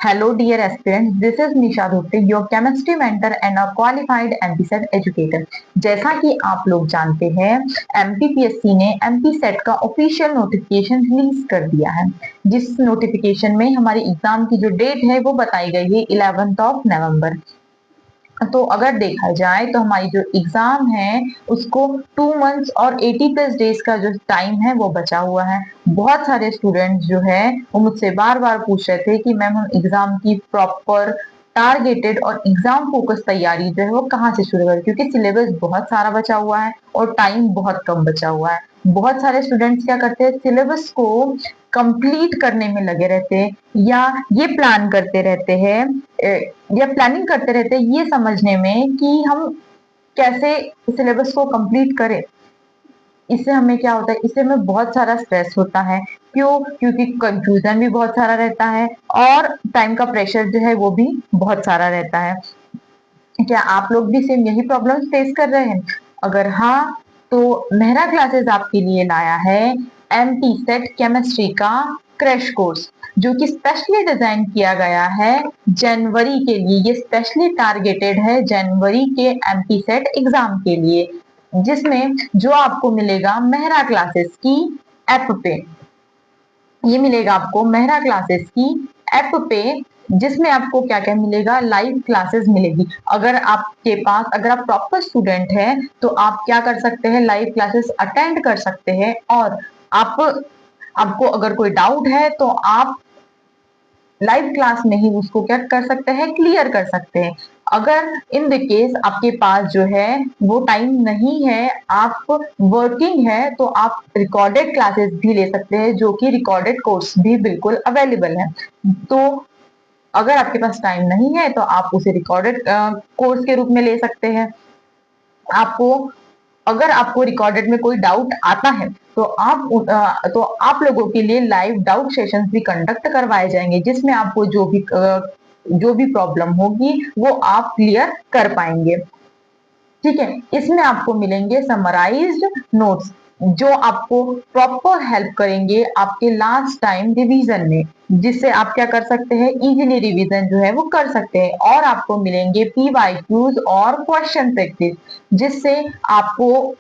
Hello dear aspirants, this is Nisha Dhupte, your chemistry mentor and a qualified MPSET educator। जैसा कि आप लोग जानते हैं, MPPSC ने MPSET का ऑफिशियल नोटिफिकेशन रिलीज कर दिया है, जिस नोटिफिकेशन में हमारी एग्जाम की जो डेट है वो बताई गई है 11 नवंबर। तो अगर देखा जाए तो हमारी जो एग्जाम है उसको 2 मंथ्स और 80+ डेज का जो टाइम है वो बचा हुआ है। बहुत सारे स्टूडेंट्स जो है वो मुझसे बार बार पूछ रहे थे कि मैम हम एग्जाम की प्रॉपर टारगेटेड और एग्जाम फोकस तैयारी जो है वो कहाँ से शुरू करें, क्योंकि सिलेबस बहुत सारा बचा हुआ है और टाइम बहुत कम बचा हुआ है। बहुत सारे स्टूडेंट्स क्या करते हैं, सिलेबस को कंप्लीट करने में लगे रहते हैं या ये प्लान करते रहते हैं या प्लानिंग करते रहते हैं ये समझने में कि हम कैसे सिलेबस को कंप्लीट करें। इससे हमें क्या होता है, इससे हमें बहुत सारा स्ट्रेस होता है। क्यों? क्योंकि कंफ्यूजन भी बहुत सारा रहता है और टाइम का प्रेशर जो है वो भी बहुत सारा रहता है। क्या आप लोग भी सेम यही प्रॉब्लम फेस कर रहे हैं? अगर हाँ, तो मेहरा क्लासेस आपके लिए लाया है MPSET केमिस्ट्री का क्रैश कोर्स, जो कि स्पेशली डिजाइन किया गया है जनवरी के लिए। ये स्पेशली टारगेटेड है जनवरी के MPSET एग्जाम के लिए, जिसमें जो आपको मिलेगा मेहरा क्लासेस की ऐप पे। ये मिलेगा आपको मेहरा क्लासेस की ऐप पे, जिसमें आपको क्या क्या मिलेगा, लाइव क्लासेस मिलेगी। अगर आपके पास, अगर आप प्रॉपर स्टूडेंट है तो आप क्या कर सकते हैं, लाइव क्लासेस अटेंड कर सकते हैं। और आप आपको अगर कोई डाउट है तो आप लाइव क्लास में ही उसको क्या कर सकते हैं, क्लियर कर सकते हैं। अगर इन द केस आपके पास जो है वो टाइम नहीं है, आप वर्किंग है, तो आप रिकॉर्डेड क्लासेस भी ले सकते हैं, जो कि रिकॉर्डेड कोर्स भी बिल्कुल अवेलेबल है। तो अगर आपके पास टाइम नहीं है तो आप उसे रिकॉर्डेड कोर्स के रूप में ले सकते हैं। आपको, अगर आपको रिकॉर्डेड में कोई डाउट आता है तो आप लोगों के लिए लाइव डाउट सेशंस भी कंडक्ट करवाए जाएंगे, जिसमें आपको जो भी प्रॉब्लम होगी वो आप क्लियर कर पाएंगे। ठीक है, इसमें आपको मिलेंगे समराइज्ड नोट्स, जो आपको प्रॉपर हेल्प करेंगे आपके लास्ट टाइम रिवीजन में, जिससे आप क्या कर सकते हैं, इजीली रिवीजन जो है वो कर सकते हैं। और आपको मिलेंगे PYQs और क्वेश्चन प्रैक्टिस, जिससे आपको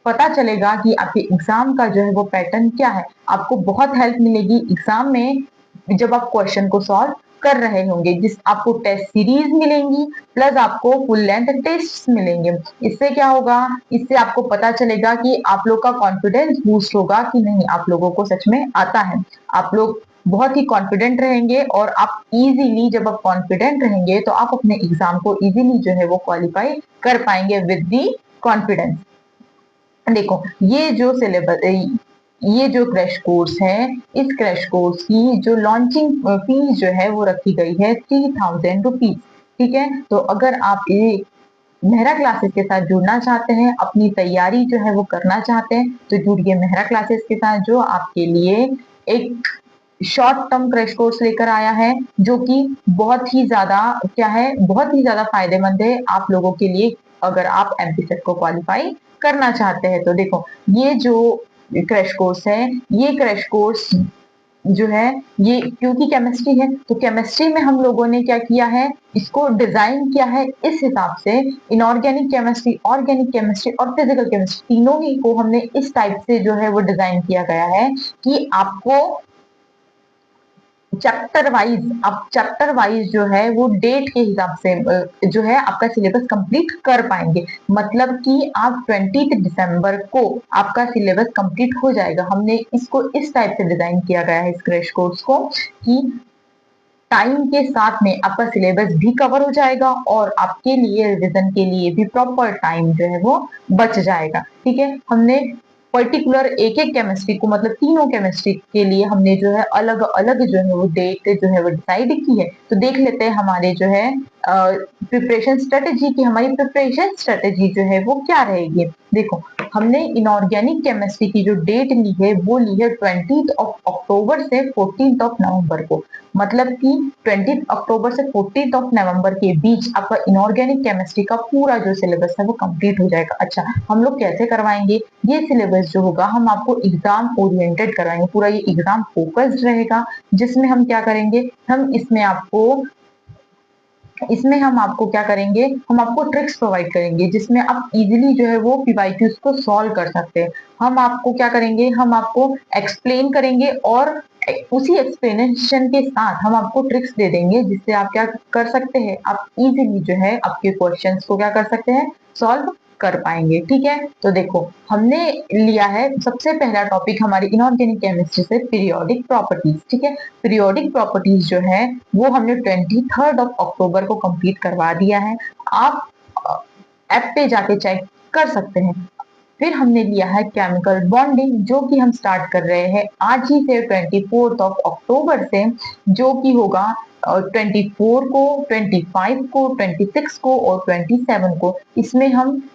पता चलेगा कि आपके एग्जाम का जो है वो पैटर्न क्या है। आपको बहुत हेल्प मिलेगी एग्जाम में जब आप क्वेश्चन को सॉल्व कर रहे होंगे, जिस आपको टेस्ट सीरीज मिलेंगी, प्लस आपको फुल लेंथ टेस्ट मिलेंगे। इससे क्या होगा, इससे आपको पता चलेगा कि आप लोग का कॉन्फिडेंस बूस्ट होगा कि नहीं, आप लोगों को सच में आता है। आप लोग बहुत ही कॉन्फिडेंट रहेंगे और आप इजीली, जब आप कॉन्फिडेंट रहेंगे तो आप अपने एग्जाम को इजीली जो है वो क्वालिफाई कर पाएंगे विद दी कॉन्फिडेंस। देखो, ये जो क्रैश कोर्स है, इस क्रैश कोर्स की जो लॉन्चिंग फीस जो है वो रखी गई है 3000 रुपीज। ठीक है, तो अगर आप ये मेहरा क्लासेस के साथ जुड़ना चाहते हैं, अपनी तैयारी जो है वो करना चाहते हैं, तो जुड़िए मेहरा क्लासेस के साथ, जो आपके लिए एक शॉर्ट टर्म क्रैश कोर्स लेकर आया है, जो कि बहुत ही ज्यादा क्या है, बहुत ही ज्यादा फायदेमंद है आप लोगों के लिए, अगर आप MPSET को क्वालिफाई करना चाहते हैं। तो देखो, ये जो क्रैश कोर्स है, ये क्रैश कोर्स जो है, ये क्योंकि केमिस्ट्री है तो केमिस्ट्री में हम लोगों ने क्या किया है, इसको डिजाइन किया है इस हिसाब से। इनऑर्गेनिक केमिस्ट्री, ऑर्गेनिक केमिस्ट्री और फिजिकल केमिस्ट्री, तीनों ही को हमने इस टाइप से जो है वो डिजाइन किया गया है कि आपको चैप्टर वाइज जो है वो डेट के हिसाब से जो है आपका सिलेबस कंप्लीट कर पाएंगे। मतलब कि आप 20 दिसंबर को आपका सिलेबस कंप्लीट हो जाएगा। हमने इसको इस टाइप से डिजाइन किया गया है इस क्रैश कोर्स को, कि टाइम के साथ में आपका सिलेबस भी कवर हो जाएगा और आपके लिए रिवीजन के लिए भी प्रॉपर टाइम जो है वो बच जाएगा। ठीक है, हमने पर्टिकुलर एक एक केमिस्ट्री को, मतलब तीनों केमिस्ट्री के लिए हमने जो है अलग अलग जो है वो डेट जो है वो डिसाइड की है। तो देख लेते हैं हमारे जो है प्रिपरेशन स्ट्रेटेजी की, हमारी प्रिपरेशन स्ट्रेटेजी जो है वो क्या रहेगी। देखो, हमने इनऑर्गेनिक केमिस्ट्री की जो डेट ली है वो ली है 20 अक्टूबर से 14 नवंबर को। मतलब कि 20 अक्टूबर से 14 ऑफ नवंबर के बीच आपका इनऑर्गेनिक केमिस्ट्री का पूरा जो सिलेबस है वो कंप्लीट हो जाएगा। अच्छा, हम लोग कैसे करवाएंगे ये सिलेबस जो होगा, हम आपको एग्जाम ओरिएंटेड करवाएंगे, पूरा ये एग्जाम फोकस्ड रहेगा, जिसमें हम क्या करेंगे, हम आपको क्या करेंगे, हम आपको ट्रिक्स प्रोवाइड करेंगे जिसमें आप इजीली जो है वो पीवाईक्यूज को सॉल्व कर सकते हैं। हम आपको क्या करेंगे, हम आपको एक्सप्लेन करेंगे और उसी एक्सप्लेनेशन के साथ हम आपको ट्रिक्स दे देंगे जिससे आप क्या कर सकते हैं, आप इजीली जो है आपके क्वेश्चंस को क्या कर सकते हैं, सॉल्व कर पाएंगे। ठीक है, तो देखो हमने लिया है सबसे पहला टॉपिक हमारी इनऑर्गेनिक केमिस्ट्री से पीरियोडिक प्रॉपर्टीज। ठीक है, पीरियोडिक प्रॉपर्टीज जो है वो हमने 23 ऑफ अक्टूबर को कंप्लीट करवा दिया है। आप ऐप पे जाके चेक कर सकते हैं। फिर हमने लिया है केमिकल बॉन्डिंग, जो कि हम स्टार्ट कर रहे हैं आज ही से 24 ऑफ अक्टूबर से, जो कि होगा 24 को, 25 को, 26 को और 27 को। इसमें हम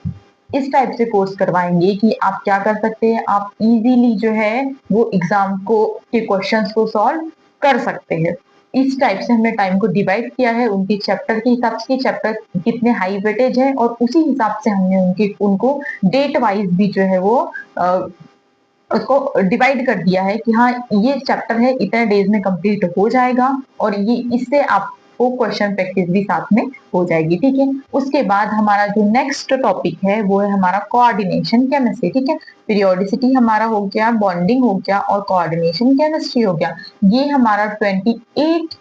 इस टाइप से कोर्स करवाएंगे कि आप क्या कर सकते हैं, आप इजीली जो है वो एग्जाम को के क्वेश्चंस को सॉल्व कर सकते हैं। इस टाइप से हमने टाइम को डिवाइड किया है उनके चैप्टर के हिसाब से, चैप्टर कितने हाई वेटेज है और उसी हिसाब से हमने उनको डेट वाइज भी जो है वो उसको डिवाइड कर दिया है कि हाँ ये चैप्टर है इतने डेज में कंप्लीट हो जाएगा और ये इससे आपको क्वेश्चन प्रैक्टिस भी साथ में हो जाएगी। ठीक है, उसके बाद हमारा जो नेक्स्ट टॉपिक है वो है हमारा कोऑर्डिनेशन केमिस्ट्री। ठीक है, पीरियोडिसिटी हमारा हो गया, बॉन्डिंग हो गया और कोऑर्डिनेशन केमिस्ट्री हो गया। ये हमारा 28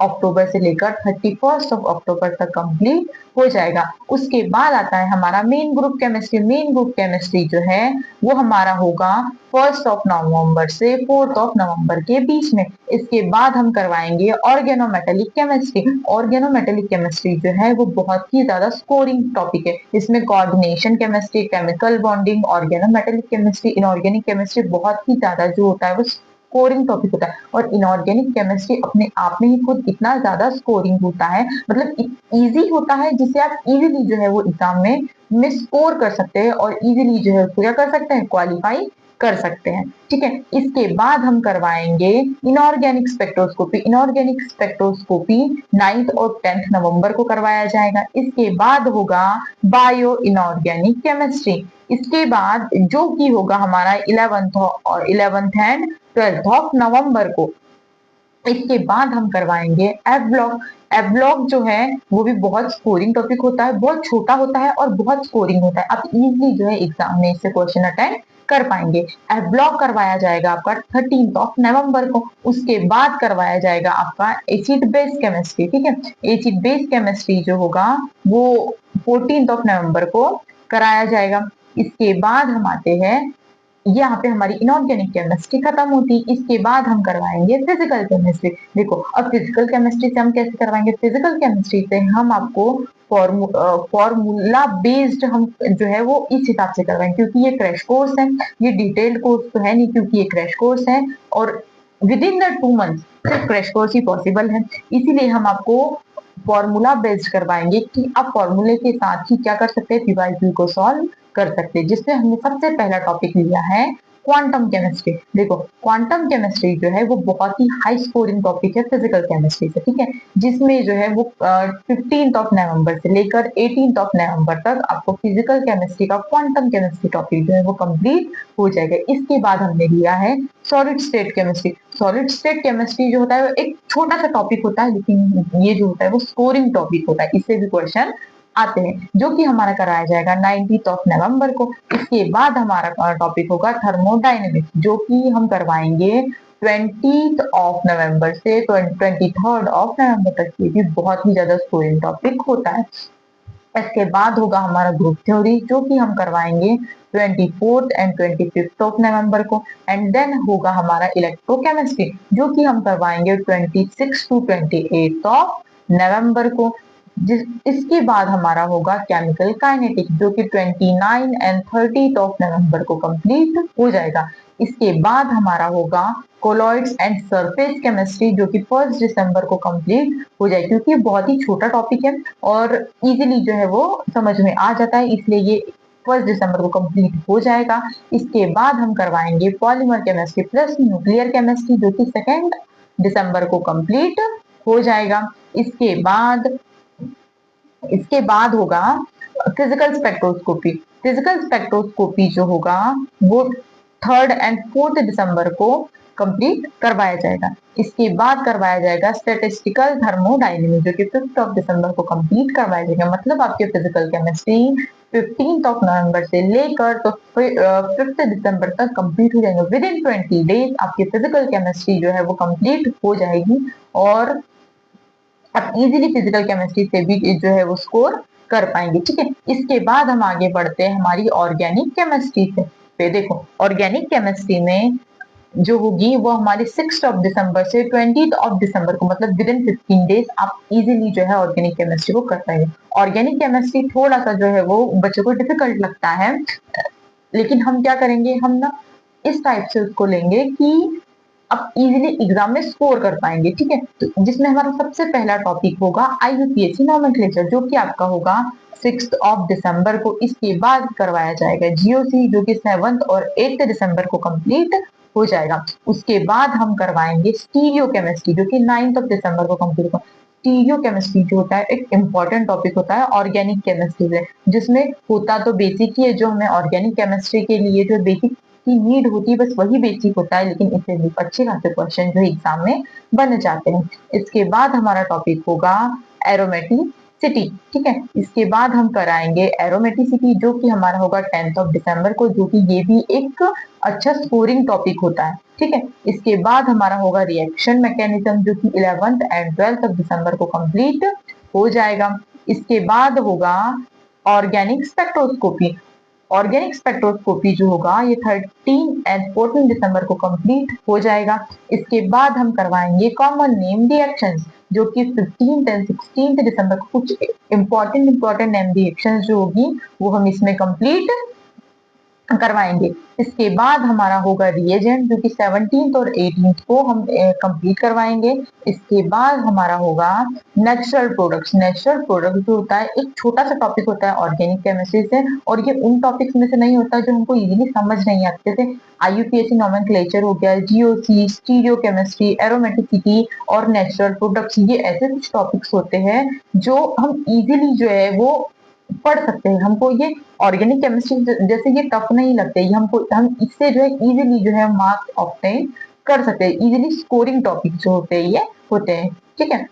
अक्टूबर से लेकर 31 ऑफ अक्टूबर तक कंप्लीट हो जाएगा। उसके बाद आता है हमारा main group chemistry. Main group chemistry जो है वो हमारा होगा 1 ऑफ नवंबर से 4 ऑफ नवंबर के बीच में। इसके बाद हम करवाएंगे ऑर्गेनोमेटेलिक केमिस्ट्री। ऑर्गेनोमेटेलिक केमिस्ट्री जो है वो बहुत ही ज्यादा स्कोरिंग टॉपिक है। इसमें coordination chemistry, chemical bonding, organometallic chemistry, inorganic chemistry बहुत ही ज्यादा जो होता है वो स्कोरिंग टॉपिक होता है। और इनऑर्गेनिक केमिस्ट्री अपने आप में ही खुद इतना ज्यादा स्कोरिंग होता है, मतलब इजी होता है, जिससे आप इजीली जो है वो एग्जाम में स्कोर कर सकते हैं और इजीली जो है क्या कर सकते हैं, क्वालिफाई कर सकते हैं। ठीक है, इसके बाद हम करवाएंगे इनऑर्गेनिक स्पेक्ट्रोस्कोपी। इनऑर्गेनिक स्पेक्ट्रोस्कोपी 9 और 10 नवंबर को करवाया जाएगा। इसके बाद होगा बायो इनऑर्गेनिक केमिस्ट्री। इसके बाद जो कि होगा हमारा 11th and 12th of November को। इसके बाद हम करवाएंगे एफ ब्लॉक। एफ ब्लॉक जो है वो भी बहुत स्कोरिंग टॉपिक होता है, बहुत छोटा होता है और बहुत स्कोरिंग होता है। आप इजीली जो है एग्जाम में इससे क्वेश्चन अटेंड कर पाएंगे। एफ ब्लॉक करवाया जाएगा आपका 13 ऑफ नवंबर को। उसके बाद करवाया जाएगा आपका एसिड बेस केमिस्ट्री। ठीक है, एसिड बेस केमिस्ट्री जो होगा वो 14 ऑफ नवंबर को कराया जाएगा। इसके बाद हम आते हैं, यहाँ पे हमारी इनऑर्गेनिक केमिस्ट्री खत्म होती। इसके बाद हम करवाएंगे फिजिकल केमिस्ट्री। देखो अब फिजिकल केमिस्ट्री से हम कैसे करवाएंगे, फिजिकल केमिस्ट्री से हम आपको फॉर्मूला बेस्ड हम जो है वो इस हिसाब से करवाएंगे, क्योंकि ये क्रैश कोर्स है, ये डिटेल्ड कोर्स तो है नहीं, क्योंकि ये क्रैश कोर्स है और विद इन द 2 मंथ सिर्फ क्रैश कोर्स ही पॉसिबल है। इसीलिए हम आपको फॉर्मूला बेस्ड करवाएंगे कि आप फॉर्मूले के साथ ही क्या कर सकते हैं, पीवाईक्यू को सॉल्व कर सकते हैं। जिसमें हमने सबसे पहला टॉपिक लिया है क्वांटम केमिस्ट्री। देखो क्वांटम केमिस्ट्री जो है वो बहुत ही हाई स्कोरिंग टॉपिक है फिजिकल केमिस्ट्री से। ठीक है, जिसमें जो है वो 15 ऑफ नवंबर से लेकर 18 ऑफ नवंबर तक आपको फिजिकल केमिस्ट्री का क्वांटम केमिस्ट्री टॉपिक जो है वो कंप्लीट हो जाएगा। इसके बाद हमने लिया है solid state chemistry. Solid state chemistry जो होता है वो एक छोटा सा टॉपिक होता है, लेकिन ये जो होता है वो स्कोरिंग टॉपिक होता है, इससे भी क्वेश्चन आते हैं, जो कि हमारा कराया जाएगा 19 ऑफ नवंबर को। इसके बाद हमारा टॉपिक होगा थर्मोडायनेमिक्स, जो कि हम करवाएंगे 20 ऑफ नवंबर से 23 ऑफ नवंबर तक। ये भी बहुत ही ज्यादा स्कोरिंग टॉपिक होता है। इसके बाद होगा हमारा ग्रुप थ्योरी, जो कि हम करवाएंगे 24 एंड 25 ऑफ नवंबर को। एंड देन होगा हमारा इलेक्ट्रोकेमिस्ट्री, जो कि हम करवाएंगे 26 टू 28 ऑफ नवंबर को। इसके बाद हमारा होगा केमिकल काइनेटिक, जो कि 29 एंड 30 ऑफ नवंबर को कंप्लीट हो जाएगा। इसके बाद हमारा होगा कोलॉइड्स एंड सरफेस केमिस्ट्री, जो कि 1 दिसंबर को कंप्लीट हो जाएगी, क्योंकि ये बहुत ही छोटा टॉपिक है और इजीली जो है वो समझ में आ जाता है, इसलिए ये 1 दिसंबर को कंप्लीट हो जाएगा। इसके बाद हम करवाएंगे polymer chemistry plus nuclear chemistry, जो कि 2 दिसंबर को कंप्लीट हो जाएगा। इसके बाद होगा फिजिकल स्पेक्ट्रोस्कोपी। फिजिकल स्पेक्ट्रोस्कोपी जो होगा वो 3rd एंड 4th दिसंबर को कंप्लीट करवाया जाएगा। इसके बाद करवाया जाएगा स्टैटिस्टिकल थर्मोडायनेमिक, जो कि 5th ऑफ दिसंबर को कंप्लीट करवाया जाएगा। मतलब आपके physical chemistry 15th of November से लेकर तो 5th दिसंबर तक कंप्लीट हो जाएंगे। विद इन 20 डेज आपकी फिजिकल केमिस्ट्री जो है वो कंप्लीट हो जाएगी और आप इजीली फिजिकल केमिस्ट्री से भी जो है वो स्कोर कर पाएंगे। ठीक है, इसके बाद हम आगे बढ़ते हैं हमारी ऑर्गेनिक केमिस्ट्री से। फिर देखो ऑर्गेनिक केमिस्ट्री में जो होगी वो हमारे 6th ऑफ दिसंबर से 20th ऑफ दिसंबर को, मतलब विद इन 15 डेज आप इजीली जो है ऑर्गेनिक केमिस्ट्री को कर पाएंगे। ऑर्गेनिक केमिस्ट्री थोड़ा सा जो है वो बच्चों को डिफिकल्ट लगता है, लेकिन हम क्या करेंगे, हम ना इस टाइप से उसको लेंगे कि आप इजीली एग्जाम में स्कोर कर पाएंगे। ठीक है, तो जिसमें हमारा सबसे पहला टॉपिक होगा IUPAC नॉमेनक्लेचर, जो कि आपका होगा 6th ऑफ दिसंबर को। इसके बाद करवाया जाएगा GOC, जो कि 7th और 8th दिसंबर को कंप्लीट हो जाएगा। उसके बाद हम करवाएंगे स्टीरियो केमिस्ट्री, जो कि 9th ऑफ दिसंबर को कंप्लीट होगा। स्टीरियो केमिस्ट्री जो होता है एक इंपॉर्टेंट टॉपिक होता है ऑर्गेनिक केमिस्ट्री से, जिसमें होता तो बेसिक ही है, जो हमें ऑर्गेनिक केमिस्ट्री के लिए जो बेसिक की नीड होती है बस वही बेसिक होता है, लेकिन इससे भी अच्छे खासे क्वेश्चन जो एग्जाम में बन जाते हैं। इसके बाद हमारा टॉपिक होगा एरोमेटिसिटी। ठीक है, इसके बाद हम कराएंगे एरोमेटिसिटी, जो कि हमारा होगा 10th ऑफ दिसंबर को, जो कि ये भी एक अच्छा स्कोरिंग टॉपिक होता है। ठीक है, इसके बाद हमारा होगा रिएक्शन मैकेनिज्म, जो कि 11th and 12th of December को कंप्लीट हो जाएगा। इसके बाद होगा ऑर्गेनिक स्पेक्ट्रोस्कोपी। ऑर्गेनिक स्पेक्ट्रोस्कोपी जो होगा ये 13 एंड 14 दिसंबर को कंप्लीट हो जाएगा। इसके बाद हम करवाएंगे कॉमन नेम रिएक्शंस, जो कि 15 एंड 16 दिसंबर को कुछ इंपॉर्टेंट नेम रिएक्शंस जो होगी वो हम इसमें कंप्लीट करवाएंगे। इसके बाद हमारा होगा रिएजेंट, जो कि 17 और 18 को हम कंप्लीट करवाएंगे। इसके बाद हमारा होगा नेचुरल प्रोडक्ट्स। नेचुरल प्रोडक्ट जो होता है एक छोटा सा टॉपिक होता है ऑर्गेनिक केमिस्ट्री से, और ये उन टॉपिक्स में से नहीं होता जो हमको इजीली समझ नहीं आते थे। IUPAC नॉमेनक्लेचर हो गया, GOC, स्टीरियो केमिस्ट्री, एरोमेटिसिटी और नेचुरल प्रोडक्ट्स, ये ऐसे कुछ टॉपिक्स होते हैं जो हम इजीली जो है वो पढ़ सकते हैं। हमको ये ऑर्गेनिक केमिस्ट्री जैसे ये टफ नहीं लगते, ये हम इससे जो है इजीली जो है मार्क्स ऑब्टेन कर सकते हैं। इजीली स्कोरिंग टॉपिक जो होते हैं ये होते हैं। ठीक है,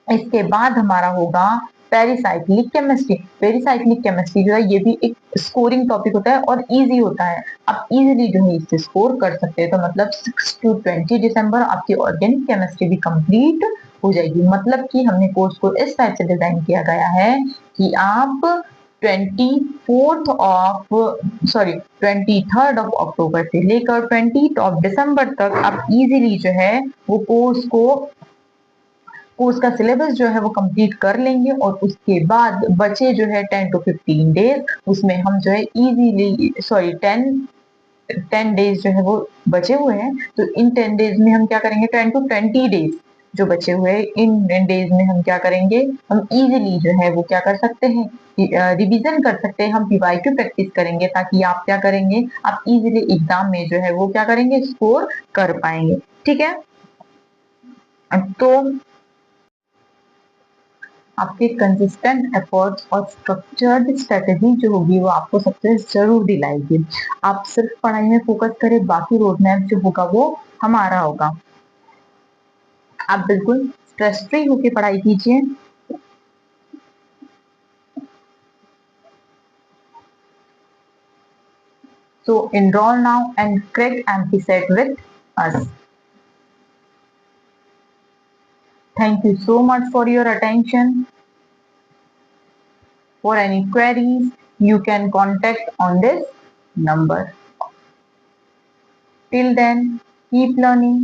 इसके बाद हमारा होगा पेरिसाइक्लिक केमिस्ट्री। पेरिसाइक्लिक केमिस्ट्री जो है ये भी एक स्कोरिंग टॉपिक होता है और इजी होता है, आप इजीली जो है इससे स्कोर कर सकते हैं। तो मतलब 6 to 20 दिसंबर आपकी ऑर्गेनिक केमिस्ट्री भी कंप्लीट हो जाएगी। मतलब कि हमने कोर्स को इस टाइप से डिजाइन किया गया है कि आप 23rd ऑफ अक्टूबर से लेकर 20th ऑफ दिसंबर तक आप इजीली जो है वो कोर्स का सिलेबस जो है वो कंप्लीट कर लेंगे, और उसके बाद बचे जो है 10 to 15 डेज, उसमें हम जो है इजीली 10 डेज जो है वो बचे हुए हैं। तो इन 10 डेज में हम क्या करेंगे, 10 to 20 डेज जो बचे हुए इन डेज में हम क्या करेंगे, हम इजीली जो है वो क्या कर सकते हैं, रिवीजन कर सकते हैं, हम PYQ प्रैक्टिस करेंगे, ताकि आप क्या करेंगे, आप इजीली एग्जाम में जो है वो क्या करेंगे, स्कोर कर पाएंगे। ठीक है, तो आपके कंसिस्टेंट एफर्ट्स और स्ट्रक्चर्ड स्ट्रेटेजी जो होगी वो आपको सक्सेस जरूर दिलाएगी। आप सिर्फ पढ़ाई में फोकस करें, बाकी रोड मैप जो होगा वो हमारा होगा। आप बिल्कुल स्ट्रेस फ्री होकर पढ़ाई कीजिए। So enroll now and crack MPSET with us. Thank you so much for your attention. For any queries, you can contact on this number. Till then, keep learning.